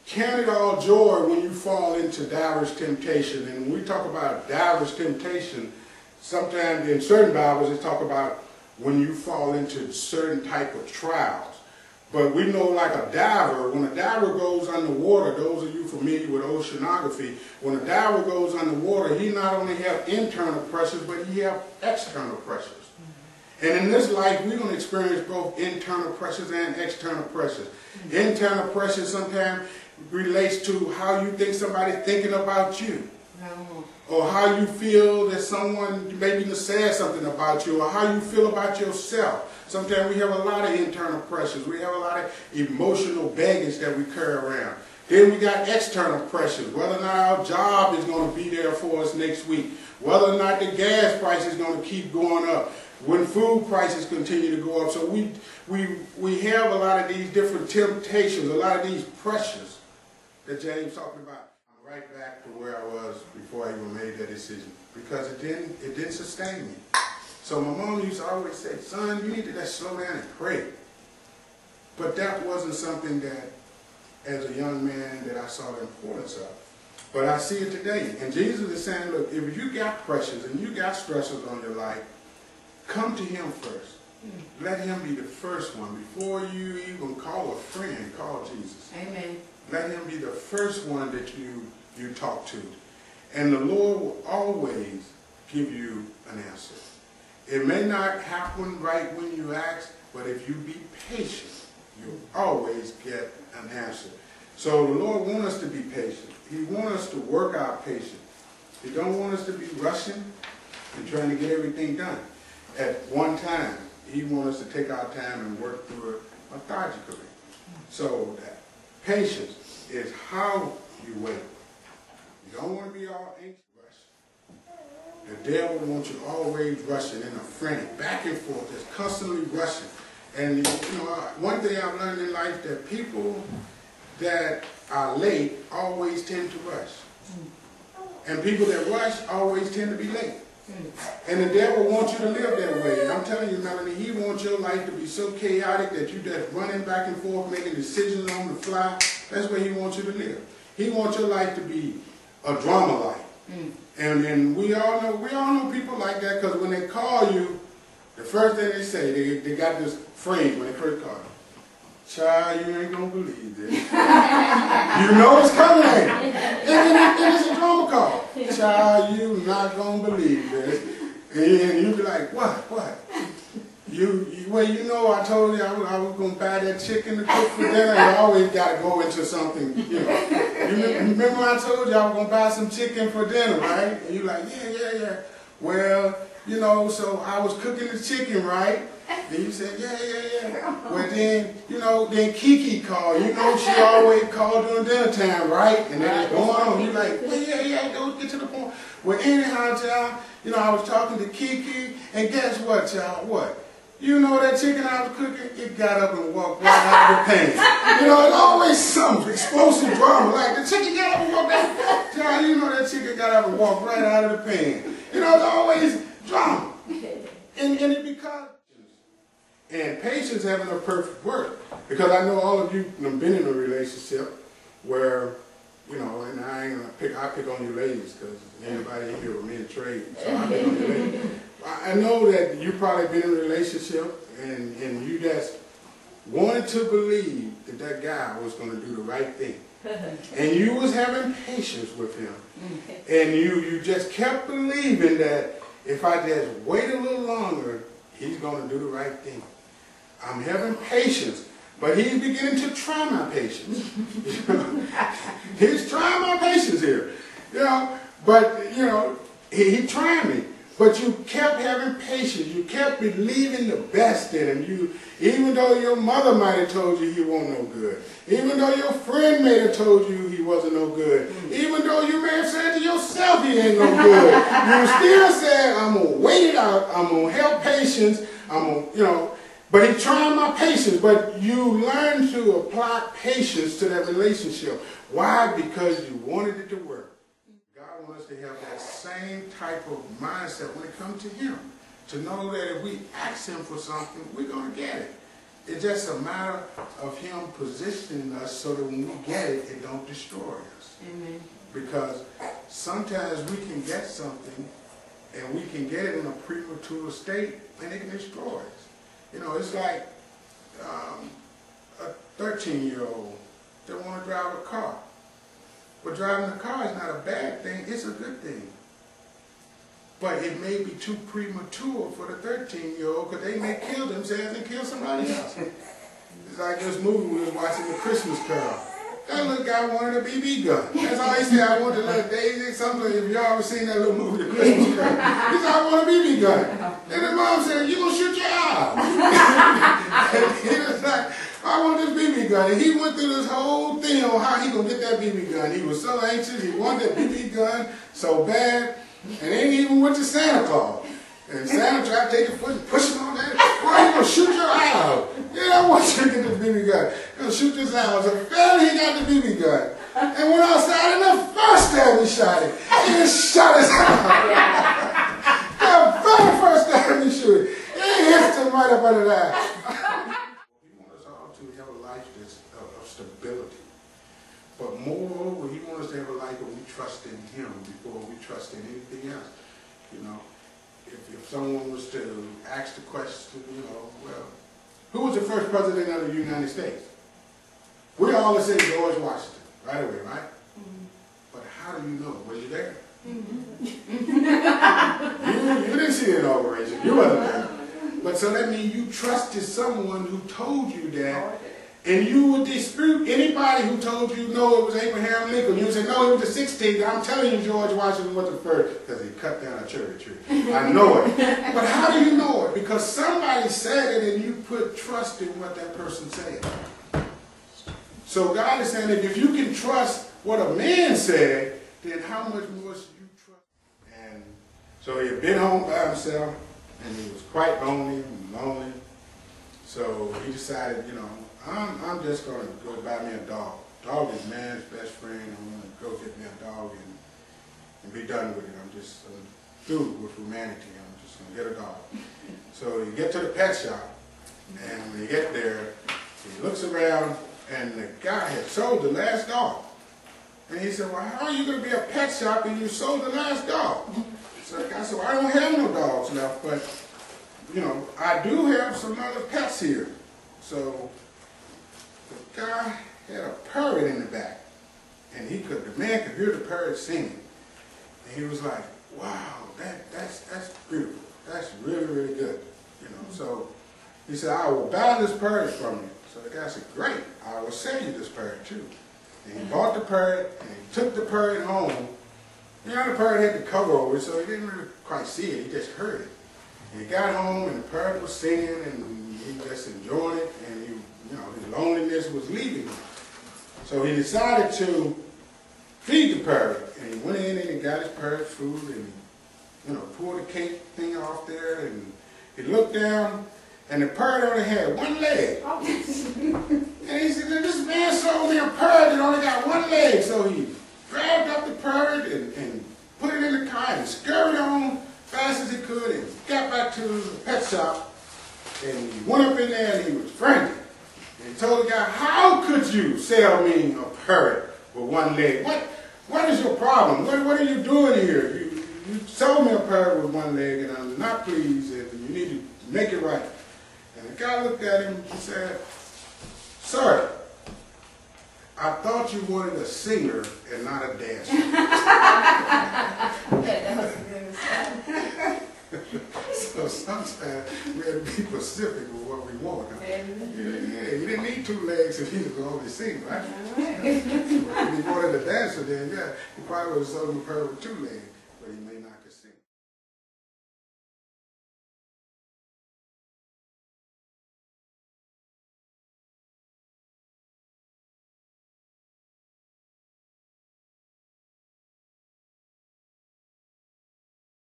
Count it all joy when you fall into diverse temptation. And when we talk about diverse temptation, sometimes in certain Bibles they talk about when you fall into certain type of trials. But we know like a diver, when a diver goes underwater, those of you familiar with oceanography, when a diver goes underwater, he not only have internal pressures, but he have external pressures. And in this life, we're going to experience both internal pressures and external pressures. Internal pressures sometimes relates to how you think somebody's thinking about you. Or how you feel that someone maybe said something about you, or how you feel about yourself. Sometimes we have a lot of internal pressures. We have a lot of emotional baggage that we carry around. Then we got external pressures, whether or not our job is going to be there for us next week, whether or not the gas price is going to keep going up, when food prices continue to go up. So we have a lot of these different temptations, a lot of these pressures that James talking about. I'm right back to where I was before I even made that decision, because it didn't sustain me. So my mom used to always say, son, you need to just slow down and pray. But that wasn't something that, as a young man, that I saw the importance of. But I see it today. And Jesus is saying, look, if you got pressures and you got stressors on your life, come to him first. Let him be the first one. Before you even call a friend, call Jesus. Amen. Let him be the first one that you talk to. And the Lord will always give you an answer. It may not happen right when you ask, but if you be patient, you'll always get an answer. So the Lord wants us to be patient. He wants us to work out patience. He don't want us to be rushing and trying to get everything done at one time. He wants us to take our time and work through it methodically. So that patience is how you wait. You don't want to be all anxious. The devil wants you always rushing in a frantic, back and forth, just constantly rushing. And you know, one thing I've learned in life, that people that are late always tend to rush. And people that rush always tend to be late. And the devil wants you to live that way. And I'm telling you, Melanie, he wants your life to be so chaotic that you just running back and forth, making decisions on the fly. That's where he wants you to live. He wants your life to be a drama life. And we all know people like that, because when they call you, the first thing they say, they got this phrase when they first call you. Child, you ain't gonna believe this. You know it's coming. And it's a drama call. Child, you not gonna believe this. And you be like, what? Well, you know, I told you I was gonna buy that chicken to cook for dinner. You always gotta go into something, you know. You remember I told you I was gonna buy some chicken for dinner, right? And you're like, yeah. Well, you know, so I was cooking the chicken, right? And you said, yeah. Well, then, you know, then Kiki called. You know, she always called during dinner time, right? And then it's going on. You're like, well, yeah, don't get to the point. Well, anyhow, child, you know, I was talking to Kiki, and guess what, child? What? You know that chicken I was cooking, it got up and walked right out of the pan. You know, it's always some explosive drama. Like, the chicken got up and walked out. Child, you know that chicken got up and walked right out of the pan. You know, it's always drama. And it becomes... And patience having a perfect word. Because I know all of you have been in a relationship where, you know, and I ain't gonna I pick on you ladies, because anybody in here with me in trade, so I pick on you ladies. I know that you probably been in a relationship and you just wanted to believe that that guy was going to do the right thing. And you was having patience with him. And you just kept believing that if I just wait a little longer, he's going to do the right thing. I'm having patience, but he's beginning to try my patience. He's trying my patience here. You know, but, you know, he tried me. But you kept having patience. You kept believing the best in him. Even though your mother might have told you he wasn't no good. Even though your friend may have told you he wasn't no good. Even though you may have said to yourself he ain't no good. You still said, I'm going to wait it out. I'm going to have patience. I'm going to, you know. But he tried my patience. But you learned to apply patience to that relationship. Why? Because you wanted it to work. God wants us to have that same type of mindset when it comes to him. To know that if we ask him for something, we're going to get it. It's just a matter of Him positioning us so that when we get it, it don't destroy us. Amen. Because sometimes we can get something and we can get it in a premature state and it can destroy us. You know, it's like a 13-year-old that want to drive a car. But driving a car is not a bad thing, it's a good thing. But it may be too premature for the 13-year-old because they may kill themselves and kill somebody else. It's like this movie we was watching, The Christmas Carol. That little guy wanted a BB gun. That's all he said, I want a little Daisy, something. If y'all ever seen that little movie, The Christmas Carol, he said, I want a BB gun. And his mom said, you gonna shoot your eye out. And he was like, I want this BB gun. And he went through this whole thing on how he gonna get that BB gun. He was so anxious, he wanted that BB gun so bad. And then he even went to Santa Claus. And Santa tried to take a foot and push him on that. Why, you gonna shoot your eye out? Yeah, I want you to get this BB gun. You're gonna shoot this eye out. So finally he got the BB gun. And went outside, and the first time he shot it, he just shot his eye out. The very first time he shot it, he hit him right up under the eye. He wants us all to have a life that's of stability. But moreover, He wants us to have a life where we trust in Him before we trust in anything else. You know, if someone was to ask the question, you know, well, who was the first president of the United States? We all say George Washington, right away, right? Mm-hmm. But how do you know? Was you there? Mm-hmm. you didn't see the inauguration. You wasn't there. But so that means you trusted someone who told you that. And you would dispute anybody who told you, no, it was Abraham Lincoln. You would say, no, it was the 16th. I'm telling you George Washington was the first because he cut down a cherry tree. I know it. But how do you know it? Because somebody said it and you put trust in what that person said. So God is saying that if you can trust what a man said, then how much more should you trust? And so he had been home by himself and he was quite lonely and lonely. So he decided, you know, I'm just going to go buy me a dog. Dog is man's best friend. I'm going to go get me a dog and be done with it. I'm just through with humanity. I'm just going to get a dog. So you get to the pet shop, and when you get there, he looks around, and the guy had sold the last dog. And he said, well, how are you going to be a pet shop and you sold the last dog? So the guy said, well, I don't have no dogs left, but, you know, I do have some other pets here. So the guy had a parrot in the back, and the man could hear the parrot singing. And he was like, wow, that's beautiful. That's really, really good. You know, so he said, I will buy this parrot from you. So the guy said, great, I will sell you this parrot too. And he bought the parrot, and he took the parrot home. You know, the parrot had the cover over it, so he didn't really quite see it, he just heard it. And he got home, and the parrot was singing, and he just enjoyed it, and he, you know, his loneliness was leaving him. So he decided to feed the parrot, and he went in and he got his parrot food, and he, you know, pulled the cake thing off there, and he looked down, and the parrot only had one leg. And he said, this man sold me a parrot that only got one leg. So he grabbed up the parrot and put it in the car and scurried on fast as he could and got back to the pet shop. And he went up in there and he was frantic. And he told the guy, how could you sell me a parrot with one leg? What is your problem? What are you doing here? You sold me a parrot with one leg and I'm not pleased and you need to make it right. And the guy looked at him and said, sir, I thought you wanted a singer and not a dancer. So sometimes we have to be specific with what we want. Yeah, you didn't need two legs if you could only sing, right? If you wanted a dancer, then yeah, you probably would have sold him a parrot with two legs.